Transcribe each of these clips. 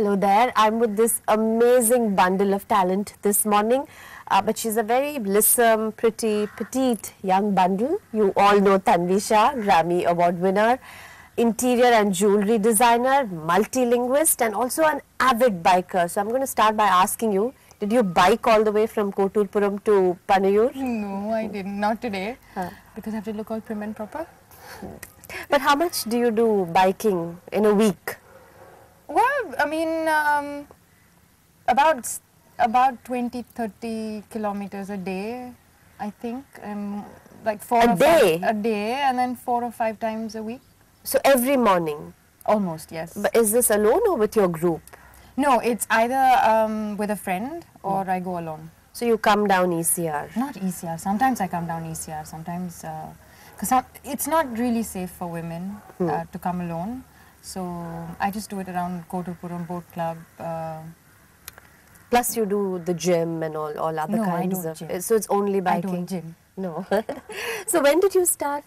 Hello there. I'm with this amazing bundle of talent this morning. But she's a very lissom, pretty, petite young bundle. You all know Tanvi Shah, Grammy Award winner, interior and jewelry designer, multilinguist, and also an avid biker. So I'm going to start by asking you, did you bike all the way from Koturpuram to Panayur? No, I didn't. Not today. Because I have to look all prim and proper. But how much do you do biking in a week? Well, I mean, about 20-30 kilometers a day, I think. Like A day? A day, and then 4 or 5 times a week. So every morning? Almost, yes. But is this alone or with your group? No, it's either with a friend or I go alone. So you come down ECR? Not ECR. Sometimes I come down ECR. Sometimes, because it's not really safe for women to come alone. So I just do it around Koturpuram Boat Club. Plus you do the gym and all other kinds of... Gym. So it's only biking? I don't gym. No. So when did you start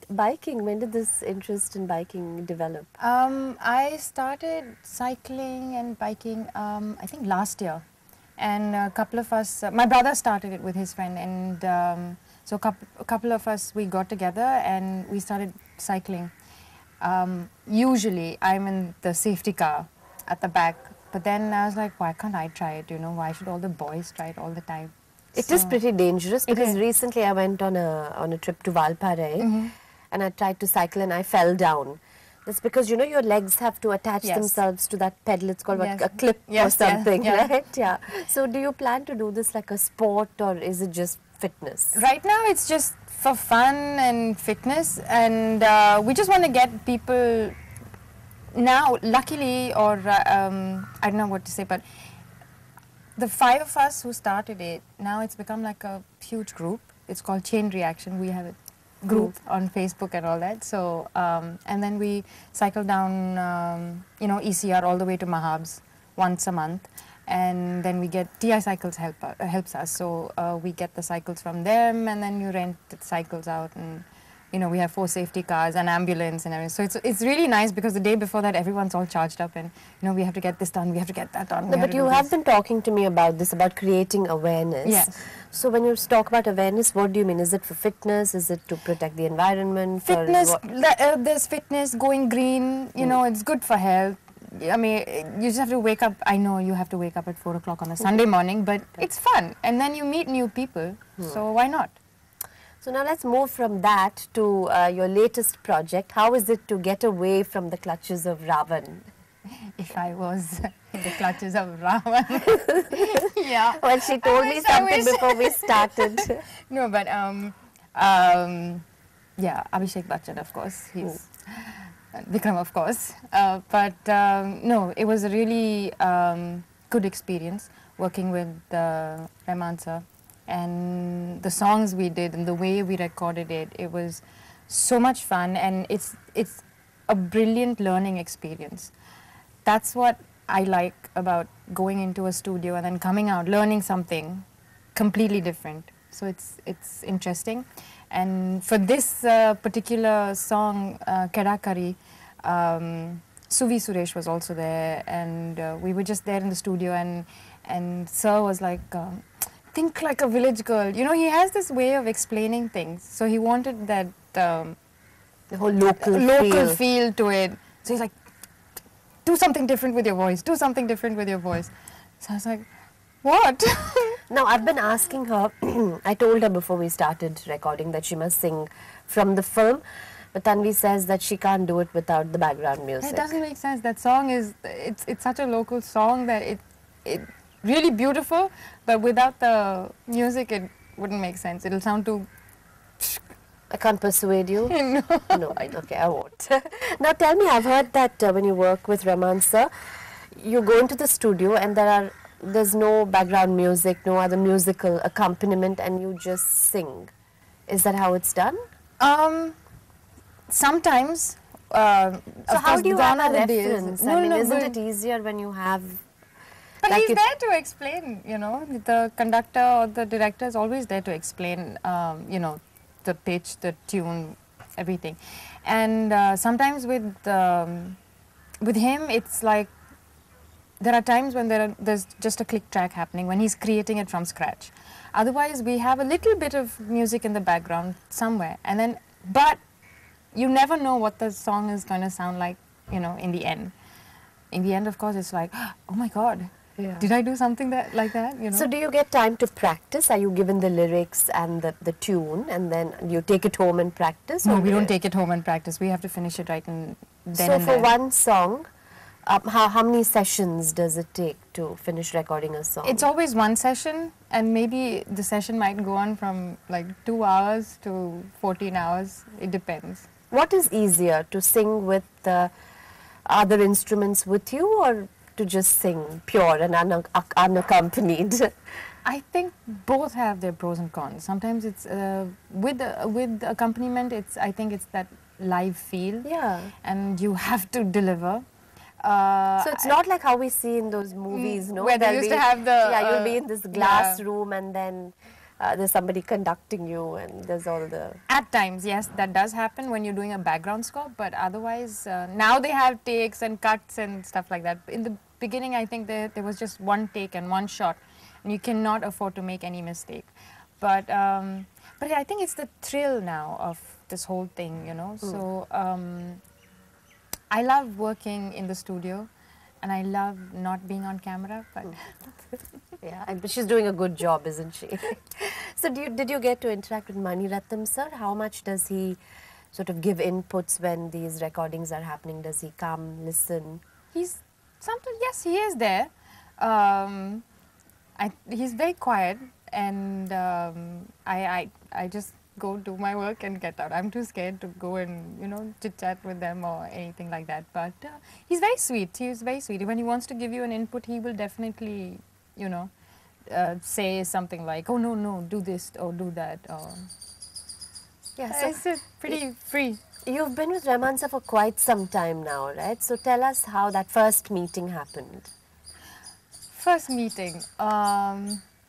biking? When did this interest in biking develop? I started cycling and biking, I think last year. And a couple of us, my brother started it with his friend, and so a couple of us, we got together and we started cycling. Usually I'm in the safety car at the back, but then I was like, why can't I try it, you know, why should all the boys try it all the time? It is pretty dangerous, because recently I went on a trip to Valparai and I tried to cycle and I fell down. That's because, you know, your legs have to attach themselves to that pedal. It's called a clip or something, right? Yeah. So do you plan to do this like a sport, or is it just fitness? Right now it's just for fun and fitness, and we just want to get people now, luckily, or I don't know what to say, but the 5 of us who started it, now it's become like a huge group. It's called Chain Reaction. We have a group on Facebook and all that. So, and then we cycle down, you know, ECR all the way to Mahabs once a month. And then we get, TI Cycles helps us. So we get the cycles from them, and then you rent the cycles out, and you know, we have 4 safety cars, an ambulance and everything. So it's really nice, because the day before that everyone's all charged up, and you know, we have to get this done, we have to get that done. No, but you have been talking to me about this, about creating awareness. Yes. So when you talk about awareness, what do you mean? Is it for fitness? Is it to protect the environment? Fitness, there's fitness, going green, you know, it's good for health. I mean, you just have to wake up. I know you have to wake up at 4 o'clock on a Sunday morning, but it's fun. And then you meet new people, so why not? So now let's move from that to your latest project. How is it to get away from the clutches of Ravan? If I was in the clutches of Ravan. Yeah. Well, she told me something before we started. No, but yeah, Abhishek Bachchan, of course. He's Vikram, of course. But no, it was a really good experience working with Rahman sir. And the songs we did and the way we recorded it, it was so much fun, and it's a brilliant learning experience. That's what I like about going into a studio and then coming out, learning something completely different. So it's interesting. And for this particular song, Kedakari, Suvi Suresh was also there, and we were just there in the studio, and Sir was like, think like a village girl. You know, he has this way of explaining things. So he wanted that the whole local feel to it. So he's like, do something different with your voice. Do something different with your voice. So I was like, what? Now, I've been asking her, I told her before we started recording that she must sing from the film. But Tanvi says that she can't do it without the background music. It doesn't make sense. That song is, it's such a local song that it really beautiful, but without the music it wouldn't make sense. It'll sound too... I can't persuade you? No. No, okay, I won't. Now tell me, I've heard that when you work with Rahman sir, you go into the studio and there's no background music, no other musical accompaniment, and you just sing. Is that how it's done? Sometimes. So how do you have a reference? I mean, isn't it easier when you have... But he's there to explain, you know, the conductor or the director is always there to explain, you know, the pitch, the tune, everything. And sometimes with him, it's like there are times when there's just a click track happening, when he's creating it from scratch. Otherwise, we have a little bit of music in the background somewhere, and then, but you never know what the song is going to sound like, you know, in the end. In the end, of course, it's like, oh my God, did I do something like that? You know? So do you get time to practice? Are you given the lyrics and the tune, and then you take it home and practice? No, we don't take it home and practice. We have to finish it right then so and for there. one song, how many sessions does it take to finish recording a song? It's always one session, and maybe the session might go on from like 2 hours to 14 hours. It depends. What is easier, to sing with other instruments with you, or to just sing pure and unaccompanied? I think both have their pros and cons. Sometimes it's with accompaniment. I think it's that live feel. Yeah. And you have to deliver. So it's not like how we see in those movies, no? Where they used to have the... Yeah, you'll be in this glass room, and then there's somebody conducting you, and there's all the... At times, yes, that does happen when you're doing a background score, but otherwise, now they have takes and cuts and stuff like that. In the beginning, I think there was just one take and one shot, and you cannot afford to make any mistake. But I think it's the thrill now of this whole thing, you know. So I love working in the studio, and I love not being on camera. But yeah, but she's doing a good job, isn't she? So did you get to interact with Mani Ratnam sir? How much does he sort of give inputs when these recordings are happening? Does he come, listen? He's sometimes, yes, he is there. He's very quiet, and I just go do my work and get out. I'm too scared to go and, you know, chit-chat with them or anything like that. But he's very sweet. He's very sweet. When he wants to give you an input, he will definitely, you know, say something like, oh, no, do this or do that. Or Yeah, so it's pretty free. You've been with Rahman sir for quite some time now, right? So tell us how that first meeting happened. First meeting,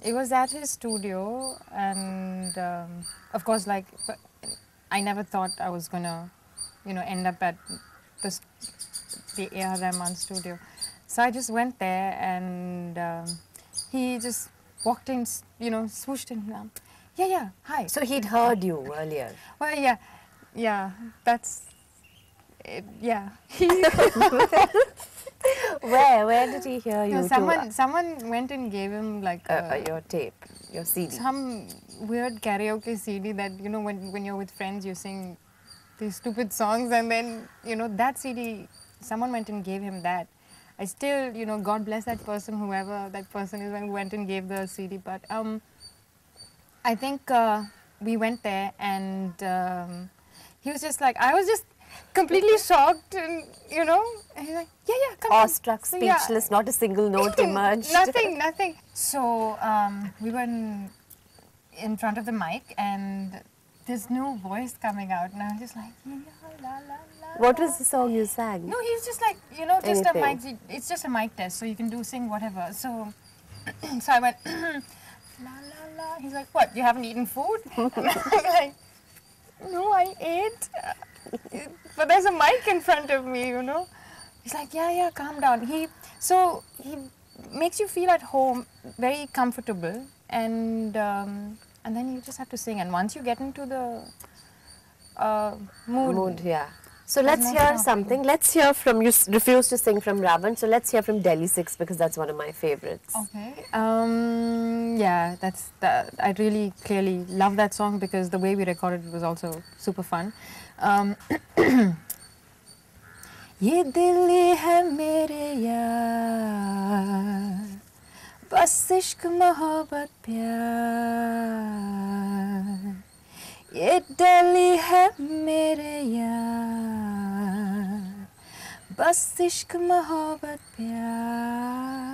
it was at his studio, and of course, like, I never thought I was gonna, you know, end up at the A.R. Rahman studio. So I just went there, and he just walked in, you know, swooshed in. Yeah, hi. So he'd heard you earlier. Well, yeah, that's it. Yeah. Where did he hear you? No, someone went and gave him like your tape, your CD. Some weird karaoke CD that, you know, when you're with friends, you sing these stupid songs, and then, you know, that CD, someone went and gave him that. I still, you know, God bless that person, whoever that person is, who went and gave the CD. But I think we went there, and he was just like, I was just completely shocked, and, you know, and he's like, yeah, come on. Awestruck, speechless, not a single note emerged. Nothing. So we were in front of the mic, and there's no voice coming out, and I was just like, yeah, la, la, la. What was the song you sang? No, he was just like, you know, just Anything. a mic. It's just a mic test, so you can sing whatever. So, so I went, la, la, la. He's like, what? You haven't eaten food? And I'm like, no, I ate. But there's a mic in front of me, you know. He's like, yeah, calm down. He makes you feel at home, very comfortable, and then you just have to sing. And once you get into the mood, yeah. So let's hear something. Let's hear from, you refuse to sing from Ravan, so let's hear from Delhi 6, because that's one of my favorites. Okay. Yeah, I really clearly love that song, because the way we recorded it was also super fun. ये दिल है मेरे यार, बस इश्क मोहब्बत प्यार, ये दिल है मेरे यार, बस इश्क मोहब्बत प्यार.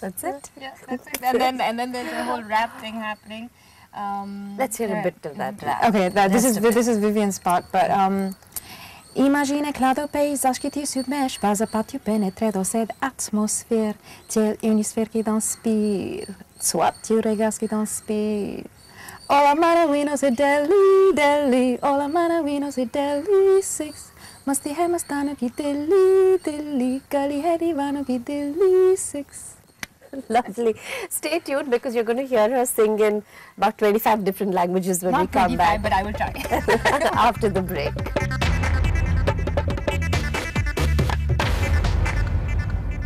That's it? Yeah, that's it. And then there's a whole rap thing happening. Let's hear a bit of that rap. Okay, this is Vivian's part, but imagine claro paysage que tu submerges, pas à pas tu pénètres dans cette atmosphère, telle une sphère qui t'inspire, soit tu regardes ce qui t'inspire. All I matter we know c'est Delhi, Delhi, all I matter we know c'est Delhi 6. Masti hai mastana ki Dilli, Dilli, Kali hai Divana ki Dilli 6. Lovely. Stay tuned because you're going to hear her sing in about 25 different languages when we Not come 25, back but I will try. after the break.